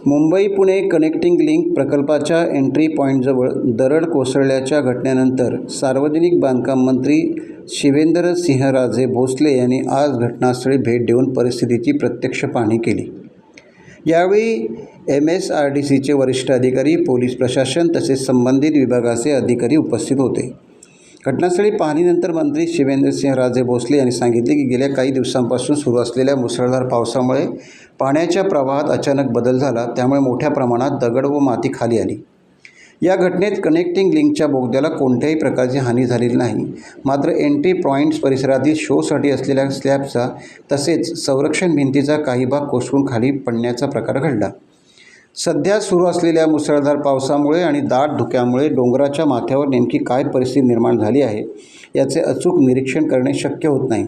Mumbai Pune connecting link प्रकल्पाच्या entry पॉईंटजवळ दरड कोसळल्याच्या घटनेनंतर सार्वजनिक बांधकाम मंत्री शिवेंद्रसिंहराजे भोसले यांनी आज घटनास्थळी भेट देऊन परिस्थितीची प्रत्यक्ष पाहणी केली। यावेळी MSRDCचे वरिष्ठ अधिकारी, पोलीस प्रशासन तसेच संबंधित विभागाचे अधिकारी उपस्थित होते। घटनास्थळी पाहणीनंतर मंत्री शिवेंद्रसिंहराजे भोसले यांनी सांगितले की गेल्या काही दिवसांपासून सुरू असलेल्या मुसळधार पावसामुळे पाण्याच्या प्रवाहात अचानक बदल झाला, त्यामुळे मोठ्या प्रमाणात दगड व माती खाली आली। या घटनेत कनेक्टिंग लिंकच्या बोगद्याला कोणत्याही प्रकारची हानी झालेली नाही, मात्र एंट्री पॉईंट्स परिसरातील शोसाठी असलेल्या स्लॅबचा तसेच संरक्षण भिंतीचा काही भाग कोसळून खाली पडण्याचा प्रकार घडला। सध्या सुरू असलेल्या मुसळधार पावसामुळे आणि दाट धुक्यामुळे डोंगराच्या माथ्यावर नेमकी काय परिस्थिती निर्माण झाली आहे याचे अचूक निरीक्षण करणे शक्य होत नाही।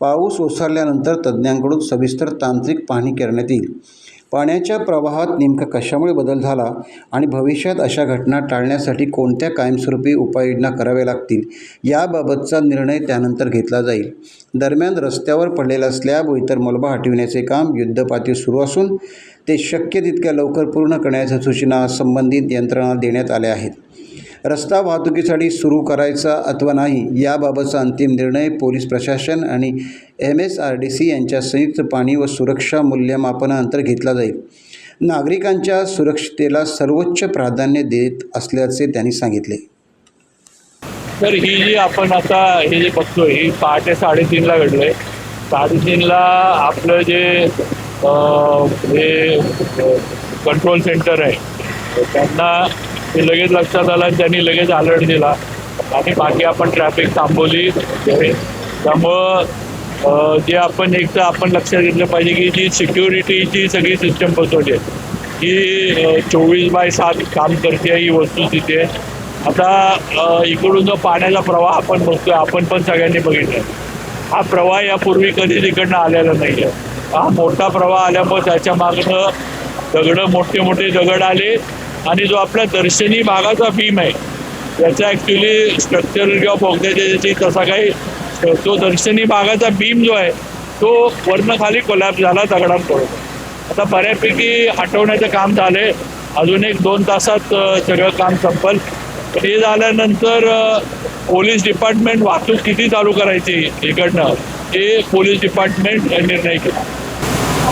पाऊस ओसरल्यानंतर तज्ज्ञांकडून सविस्तर तांत्रिक पाहणी करण्यात येईल। पाण्याच्या प्रवाहात नेमका कशामुळे बदल झाला आणि भविष्यात अशा घटना टाळण्यासाठी कोणत्या कायमस्वरूपी उपाययोजना कराव्या लागतील याबाबतचा निर्णय त्यानंतर घेतला जाईल। दरम्यान रस्त्यावर पडलेला स्लॅब व इतर मलबा हटविण्याचे काम युद्धपातळीवर सुरू असून ते शक्य तितक्या लवकर पूर्ण करण्याच्या सूचना संबंधित यंत्रणा देण्यात आल्या आहेत। रस्ता वाहतुकीसाठी सुरू करायचा अथवा नाही याबाबतचा अंतिम निर्णय पोलीस प्रशासन आणि MSRDC यांच्या संयुक्त पाहणी व सुरक्षा मूल्यमापनानंतर घेतला जाईल। नागरिकांच्या सुरक्षिततेला सर्वोच्च प्राधान्य देत असल्याचे त्यांनी सांगितले। तर ही जी आपण आता हे जे बघतोय ही पहाटे 3:30ला घडलंय। 3:30ला आपलं जे कंट्रोल सेंटर आहे त्यांना ते लगेच लक्षात आलं, त्यांनी लगेच अलर्ट दिला आणि बाकी आपण ट्रॅफिक थांबवली। त्यामुळं जे आपण एकदा आपण लक्षात घेतलं पाहिजे की जी सिक्युरिटीची सगळी सिस्टम बसवली आहे ही 24/7 काम करते ही वस्तुस्थिती आहे। आता इकडून जो पाण्याचा प्रवाह आपण बघतोय, आपण पण सगळ्यांनी बघितलं, हा प्रवाह यापूर्वी कधीच इकडनं आलेला नाही आहे। हा मोठा प्रवाह आल्यामुळे त्याच्या मागनं मोठे मोठे दगड आले आणि जो आपला दर्शनी भागाचा बीम आहे त्याचा ॲक्च्युली स्ट्रक्चर किंवा बोगद्याच्या ज्याची तसा काही तो दर्शनी भागाचा बीम जो आहे तो वरनं खाली कोलॅप्स झाला दगडांकडून। आता बऱ्यापैकी हटवण्याचं काम झाले, अजून 1-2 तासात सगळं काम संपल। हे झाल्यानंतर पोलीस डिपार्टमेंट वाहतूक किती चालू करायची इकडनं हे पोलीस डिपार्टमेंट निर्णय केला।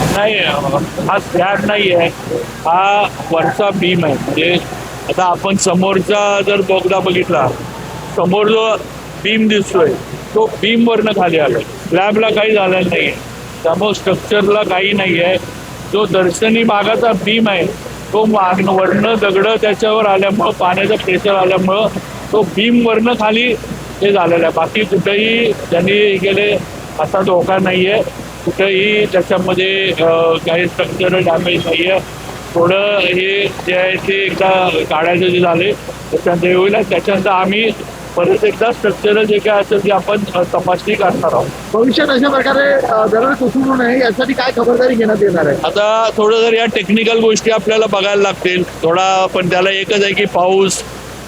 नाही, हा स्लॅब नाही आहे, हा वरचा बीम आहे। म्हणजे आता आपण समोरचा जर बोगदा बघितला, समोर जो बीम दिसतोय तो बीम वरनं खाली आला, स्लॅबला काही झालेलं नाही आहे, त्यामुळे स्ट्रक्चरला काही नाही आहे। जो दर्शनी भागाचा बीम आहे तो वरनं दगडं त्याच्यावर आल्यामुळं पाण्याचं प्रेशर आल्यामुळं तो बीम वरनं खाली हे झालेलं आहे। बाकी कुठेही त्यांनी गेले असा धोका नाही आहे, कुठेही त्याच्यामध्ये काही स्ट्रक्चरल डॅमेज नाही आहे। थोडं हे जे आहे ते एकदा काढायचं जे झाले त्याच्यानंतर होईल, त्याच्यानंतर आम्ही परत एकदा स्ट्रक्चरल जे काय असेल ते आपण तपासणी करणार आहोत। भविष्यात अशा प्रकारे दरड कोसळू नये यासाठी काय खबरदारी घेण्यात येणार आहे? आता थोडं जर या टेक्निकल गोष्टी आपल्याला बघायला लागतील थोडा, पण त्याला एकच आहे की पाऊस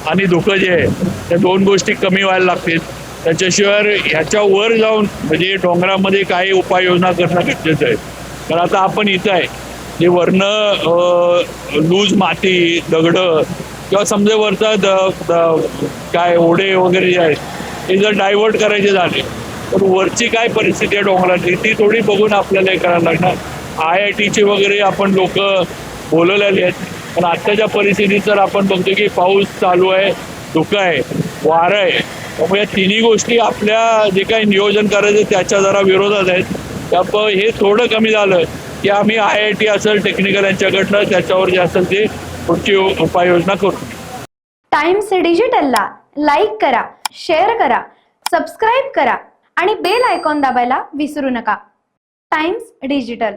आणि धुकं जे आहे त्या 2 गोष्टी कमी व्हायला लागतील। त्याच्याशिवाय ह्याच्या वर जाऊन म्हणजे डोंगरामध्ये काही उपाययोजना करणं गरजेचं आहे। कारण आता आपण इथं आहे, जे वरनं लूज माती दगडं किंवा समजा वरचा काय ओढे वगैरे जे आहेत ते जर डायव्हर्ट करायचे झाले तर वरची काय परिस्थिती आहे डोंगराची ती थोडी बघून आपल्याला हे करायला लागणार। IITचे वगैरे आपण लोक बोलवलेले आहेत, पण आत्ताच्या परिस्थितीत तर आपण बघतो की पाऊस चालू आहे, धुकं आहे, वारं आहे, त्यामुळे या तिन्ही गोष्टी आपल्या जे काही नियोजन करायचं त्याच्या जरा विरोधात आहेत। त्यामुळे हे थोडं कमी झालं की आम्ही IIT असेल टेक्निकल यांच्याकडनं त्याच्यावर जे असेल ते पुढची उपाययोजना करू। टाइम्स डिजिटलला लाईक करा, शेअर करा, सबस्क्राईब करा आणि बेल आयकॉन दाबायला विसरू नका। Times digital.